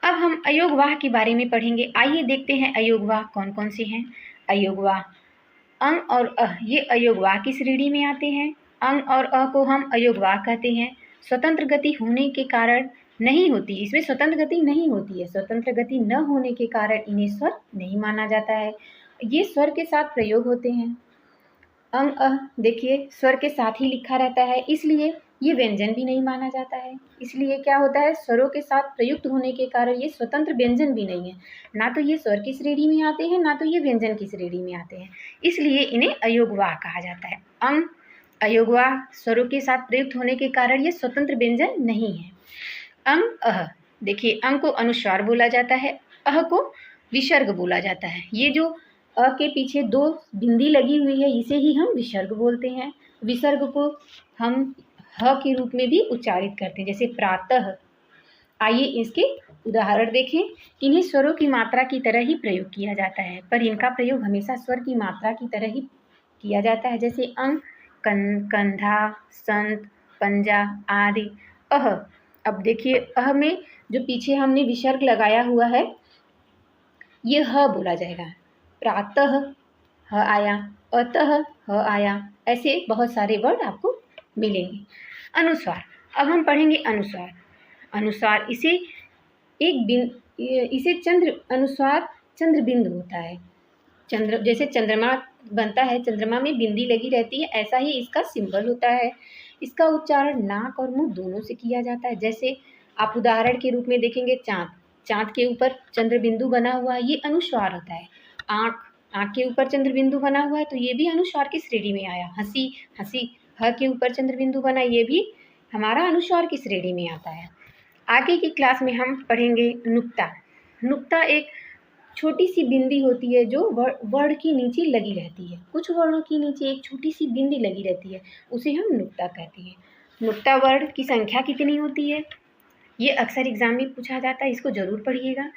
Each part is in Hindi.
अब हम अयोगवाह के बारे में पढ़ेंगे। आइए देखते हैं अयोगवाह कौन कौन से हैं। अयोगवाह अंग और अह, ये अयोगवाह की श्रेणी में आते हैं। अंग और अ को हम अयोगवाह कहते हैं। स्वतंत्र गति होने के कारण नहीं होती, इसमें स्वतंत्र गति नहीं होती है। स्वतंत्र गति न होने के कारण इन्हें स्वर नहीं माना जाता है। ये स्वर के साथ प्रयोग होते हैं। अंग अह देखिए स्वर के साथ ही लिखा रहता है, इसलिए ये व्यंजन भी नहीं माना जाता है। इसलिए क्या होता है, स्वरों के साथ प्रयुक्त होने के कारण ये स्वतंत्र व्यंजन भी नहीं है। ना तो ये स्वर की श्रेणी में आते हैं, ना तो ये व्यंजन की श्रेणी में आते हैं, इसलिए इन्हें अयोगवाह कहा जाता है। अंग अयोगवाह स्वरों के साथ प्रयुक्त होने के कारण ये स्वतंत्र व्यंजन नहीं है। अंग अह देखिए, अंग को अनुस्वार बोला जाता है, अह को विसर्ग बोला जाता है। ये जो अ के पीछे दो बिंदी लगी हुई है, इसे ही हम विसर्ग बोलते हैं। विसर्ग को हम ह के रूप में भी उच्चारित करते हैं, जैसे प्रातः। आइए इसके उदाहरण देखें। इन्हें स्वरों की मात्रा की तरह ही प्रयोग किया जाता है, पर इनका प्रयोग हमेशा स्वर की मात्रा की तरह ही किया जाता है, जैसे अंग, कंधा, संत, पंजा आदि। अह अब देखिए, अह में जो पीछे हमने विसर्ग लगाया हुआ है, ये ह बोला जाएगा। प्रातः ह आया, अतः ह आया, ऐसे बहुत सारे वर्ड आपको मिलेंगे। अनुस्वार, अब हम पढ़ेंगे अनुस्वार। अनुस्वार इसे चंद्र अनुस्वार चंद्र बिंदु होता है। चंद्र जैसे चंद्रमा बनता है, चंद्रमा में बिंदी लगी रहती है, ऐसा ही इसका सिंबल होता है। इसका उच्चारण नाक और मुंह दोनों से किया जाता है। जैसे आप उदाहरण के रूप में देखेंगे, चाँद, चाँद के ऊपर चंद्र बिंदु बना हुआ है, ये अनुस्वार होता है। आँख, आँख के ऊपर चंद्र बिंदु बना हुआ है, तो ये भी अनुस्वार की श्रेणी में आया। हंसी, हंसी, ह के ऊपर चंद्र बिंदु बना, ये भी हमारा अनुस्वार की श्रेणी में आता है। आगे की क्लास में हम पढ़ेंगे नुक्ता। नुक्ता एक छोटी सी बिंदी होती है जो वर्ण के नीचे लगी रहती है। कुछ वर्णों के नीचे एक छोटी सी बिंदी लगी रहती है, उसे हम नुक्ता कहते हैं। नुक्ता वर्ण की संख्या कितनी होती है, ये अक्सर एग्जाम में पूछा जाता है, इसको जरूर पढ़िएगा।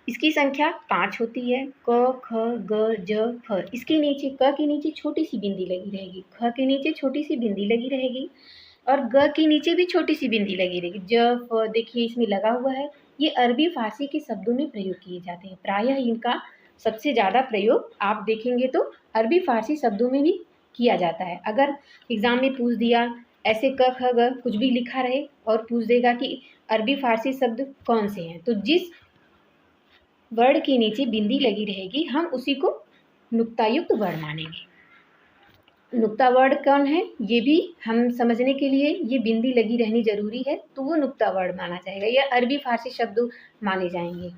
इसकी संख्या 5 होती है। क, ख, ग, ज, फ। इसके नीचे क के नीचे छोटी सी बिंदी लगी रहेगी, ख के नीचे छोटी सी बिंदी लगी रहेगी, और ग के नीचे भी छोटी सी बिंदी लगी रहेगी। ज, फ देखिए इसमें लगा हुआ है। ये अरबी फारसी के शब्दों में प्रयोग किए जाते हैं। प्रायः इनका सबसे ज़्यादा प्रयोग आप देखेंगे तो अरबी फारसी शब्दों में भी किया जाता है। अगर एग्ज़ाम में पूछ दिया ऐसे क ख ग कुछ भी लिखा रहे और पूछ देगा कि अरबी फारसी शब्द कौन से हैं, तो जिस वर्ण के नीचे बिंदी लगी रहेगी हम उसी को नुक्तायुक्त वर्ण मानेंगे। नुक्ता वर्ण कौन है, ये भी हम समझने के लिए ये बिंदी लगी रहनी जरूरी है, तो वो नुक्ता वर्ण माना जाएगा। यह अरबी फारसी शब्द माने जाएंगे।